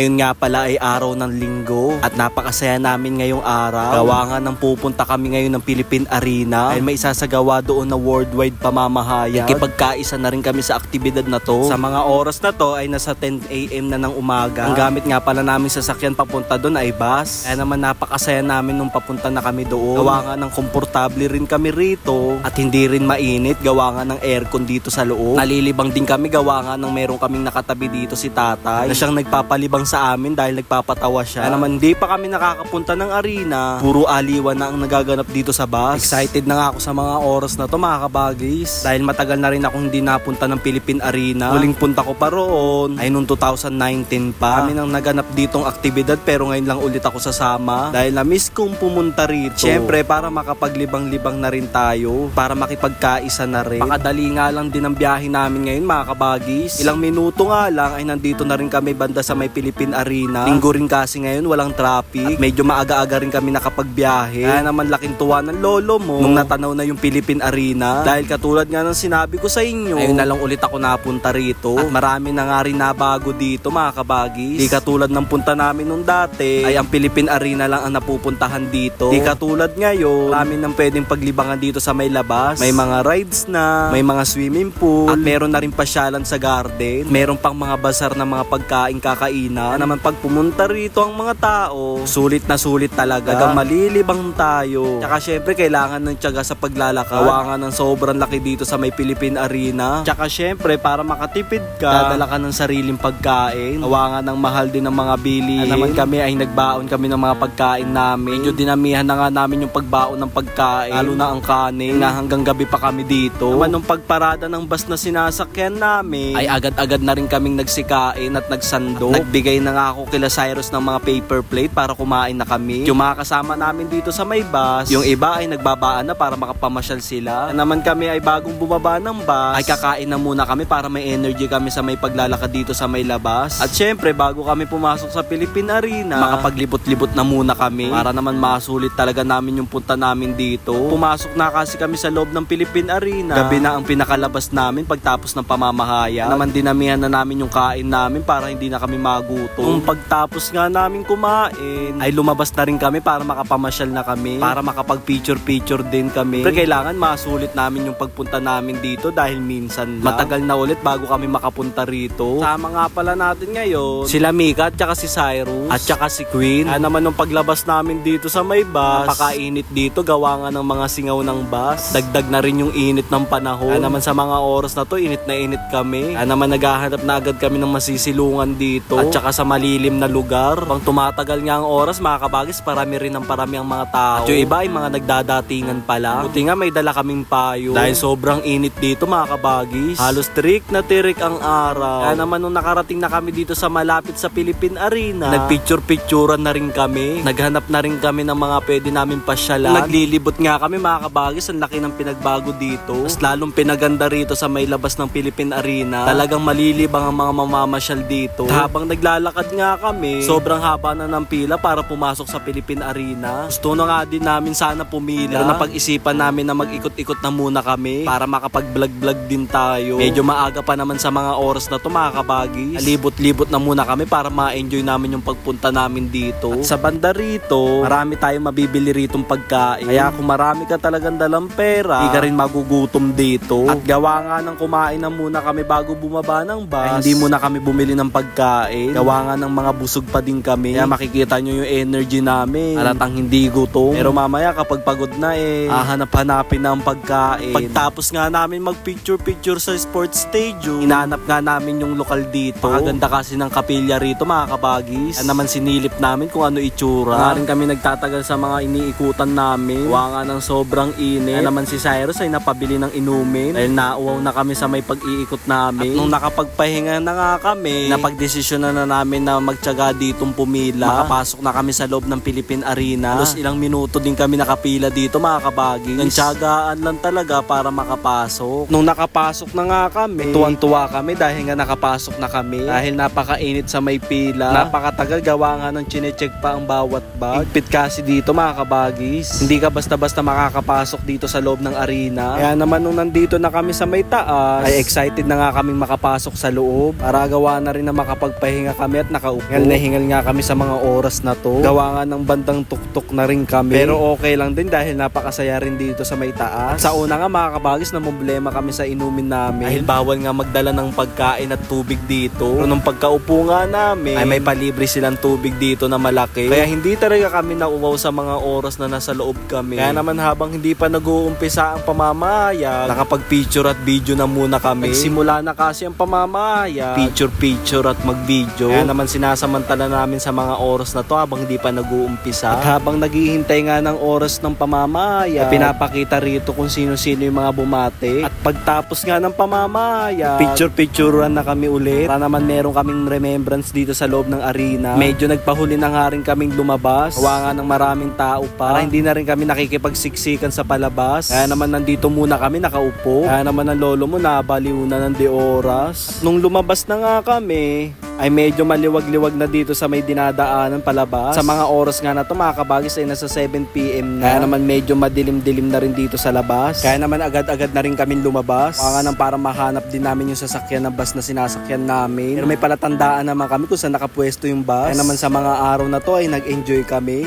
Ngayon nga pala ay araw ng linggo at napakasaya namin ngayong araw. Gawa nga nang pupunta kami ngayon ng Philippine Arena ay may isasagawa doon na worldwide pamamahayag. Nakipagkaisa na rin kami sa aktibidad na to. Sa mga oras na to ay nasa 10 AM na ng umaga. Ang gamit nga pala namin sasakyan papunta doon ay bus. Kaya naman napakasaya namin nung papunta na kami doon. Gawa nga ng komportable rin kami rito at hindi rin mainit. Gawa nga ng aircon dito sa loob. Nalilibang din kami gawa nga ng meron kaming nakatabi dito si tatay na siyang nagpapalibang sa amin dahil nagpapatawa siya. Kaya naman di pa kami nakakapunta ng arena. Puro aliwan na ang nagaganap dito sa bus. Excited na nga ako sa mga oras na to mga kabagis. Dahil matagal na rin akong hindi napunta ng Philippine Arena. Huling punta ko pa roon ay noong 2019 pa. Kami nang naganap ditong aktibidad pero ngayon lang ulit ako sasama. Dahil na-miss kong pumunta rito. Siyempre para makapaglibang-libang na rin tayo. Para makipagkaisa na rin. Pakadali nga lang din ang biyahe namin ngayon mga kabagis. Ilang minuto nga lang ay nandito na rin kami banda sa may Philippine Arena. Linggo rin kasi ngayon walang traffic. At medyo maaga-aga rin kami nakapagbiyahe. Kaya naman laking tuwa ng lolo mo nung natanaw na yung Philippine Arena. Dahil katulad nga ng sinabi ko sa inyo, ayun na lang ulit ako napunta rito. At marami na nga rin nabago dito mga kabagis. Di katulad ng punta namin nung dati ay ang Philippine Arena lang ang napupuntahan dito. Di katulad ngayon, marami nang pwedeng paglibangan dito sa may labas. May mga rides na, may mga swimming pool, at meron na rin pasyalan sa garden. Meron pang mga bazar na mga pagkain kakainan. Naman pag pumunta rito ang mga tao, sulit na sulit talaga. Hanggang malilibang tayo. Tsaka syempre kailangan ng tiyaga sa paglalakad. Gawa nga ng sobrang laki dito sa may Philippine Arena. Tsaka syempre para makatipid ka, dadala ka ng sariling pagkain. Gawa nga ng mahal din ng mga bilihin. Naman kami ay nagbaon kami ng mga pagkain namin. Medyo dinamihan na nga namin yung pagbaon ng pagkain. Lalo na ang kanin na hanggang gabi pa kami dito. Naman nung pagparada ng bus na sinasakyan namin ay agad-agad na rin kaming nagsikain at nagsando. Nagbigay na nga ako kila Cyrus ng mga paper plate para kumain na kami. Yung mga kasama namin dito sa may bus, yung iba ay nagbabaan na para makapamasyal sila. Naman kami ay bagong bumaba ng bus ay kakain na muna kami para may energy kami sa may paglalakad dito sa may labas. At syempre bago kami pumasok sa Philippine Arena, makapaglibot-libot na muna kami para naman masulit talaga namin yung punta namin dito. Pumasok na kasi kami sa loob ng Philippine Arena. Gabi na ang pinakalabas namin pagtapos ng pamamahaya. Naman dinamihan na namin yung kain namin para hindi na kami magutom. Kung pagtapos nga namin kumain ay lumabas na rin kami para makapamasyal na kami, para makapag-picture din kami. Pero kailangan masulit namin yung pagpunta namin dito dahil minsan lang. Matagal na ulit bago kami makapunta rito. Sama nga pala natin ngayon sila Mika at saka si Cyrus at saka si Queen. Kaya naman nung paglabas namin dito sa may bus, napakainit dito gawa nga ng mga singaw ng bus. Dagdag na rin yung init ng panahon. Kaya naman sa mga oras na to, init na init kami. Kaya naman naghahanap na agad kami ng masisilungan dito at saka sa malilim na lugar. Pang tumatagal nga ang oras mga kabagis, parami rin ang parami ang mga tao. At yung iba ay mga nagdadatingan pala. Buti nga may dala kaming payo dahil sobrang init dito mga kabagis. Halos tirik na tirik ang araw. Kaya naman nung nakarating na kami dito sa malapit sa Philippine Arena, nagpicture-picturean na rin kami. Naghanap na rin kami ng mga pwede namin pasyalan. Naglilibot nga kami mga kabagis. Ang laki ng pinagbago dito. Mas lalong pinaganda rito sa may labas ng Philippine Arena. Talagang malilibang ang mga mamamasyal dito. Habang naglalakad nga kami, sobrang haba na ng pila para pumasok sa Philippine Arena. Gusto na nga din namin sana pumila. Pero napag-isipan namin na mag-ikot-ikot na muna kami para makapag-vlog-vlog din tayo. Medyo maaga pa naman sa mga oras na to mga kabagis. Libot-libot na muna kami para ma-enjoy namin yung pagpunta namin dito. At sa banda rito, marami tayong mabibili ritong pagkain. Kaya kung marami ka talagang dalang pera, hindi ka rin magugutom dito. At gawa nga ng kumain na muna kami bago bumaba ng bus, ay hindi muna kami bumili ng pagkain. Gawa nga ng mga busog pa din kami. Kaya makikita nyo yung energy namin. Halatang hindi gutom. Pero mamaya kapag pagod na hanap-hanapin na ang pagkain. Pagtapos nga namin mag-picture-picture sa sports stadium, hinahanap nga namin yung lokal dito. Pakaganda kasi ng kapilya rito mga kabagis. Kaya naman sinilip namin kung ano itsura. Nga rin kami nagtatagal sa mga iniikutan namin. Gawa nga ng sobrang init. Kaya naman si Cyrus ay napabili ng inumin dahil nauwaw na kami sa may pag-iikot namin. At nung nakapagpahinga na nga kami, napagdesisyon na namin na magtiyaga ditong pumila. Makapasok na kami sa loob ng Philippine Arena. Halos ilang minuto din kami nakapila dito mga kabagis. Nagtiyagaan lang talaga para makapasok. Nung nakapasok na nga kami, tuwan-tuwa kami dahil nga nakapasok na kami. Dahil napakainit sa may pila. Napakatagal gawa nga ng chinecheck pa ang bawat bag. Higpit kasi dito mga kabagis. Hindi ka basta-basta makakapasok dito sa loob ng arena. Kaya naman nung nandito na kami sa may taas, ay excited na nga kaming makapasok sa loob. Para gawa na rin na makapagpahinga kami kami at nakaupo. Hingal na hingal nga kami sa mga oras na to. Gawa nga ng bandang tuktok na rin kami. Pero okay lang din dahil napakasaya rin dito sa may taas. At sa una nga mga kabagis na problema kami sa inumin namin. Dahil bawal nga magdala ng pagkain at tubig dito. Pero nung pagkaupo nga namin ay may palibre silang tubig dito na malaki. Kaya hindi talaga kami nauwaw sa mga oras na nasa loob kami. Kaya naman habang hindi pa nag-uumpisa ang pamamayag, nakapag-picture at video na muna kami. Nagsimula na kasi ang pamamayag. Picture at mag-video. Kaya naman sinasamantala namin sa mga oras na to habang hindi pa nag-uumpisa. At habang naghihintay nga ng oras ng pamamayag, pinapakita rito kung sino-sino yung mga bumate. At pagtapos nga ng pamamayag, picturean na kami ulit. Para naman meron kaming remembrance dito sa loob ng arena. Medyo nagpahuli na nga rin kaming lumabas. Gawa nga ng maraming tao pa. Para hindi na rin kami nakikipagsiksikan sa palabas. Kaya naman nandito muna kami nakaupo. Kaya naman ang lolo mo nabaliw na ng oras. Nung lumabas na nga kami, ay medyo maliwag-liwag na dito sa may dinadaanan palabas. Sa mga oras nga na to mga kabagis ay nasa 7 PM na. Kaya naman medyo madilim-dilim na rin dito sa labas. Kaya naman agad-agad na rin kami lumabas. Kaya nga para mahanap din namin yung sasakyan na bus na sinasakyan namin. Pero may palatandaan naman kami kung saan nakapwesto yung bus. Kaya naman sa mga araw na to ay nag-enjoy kami.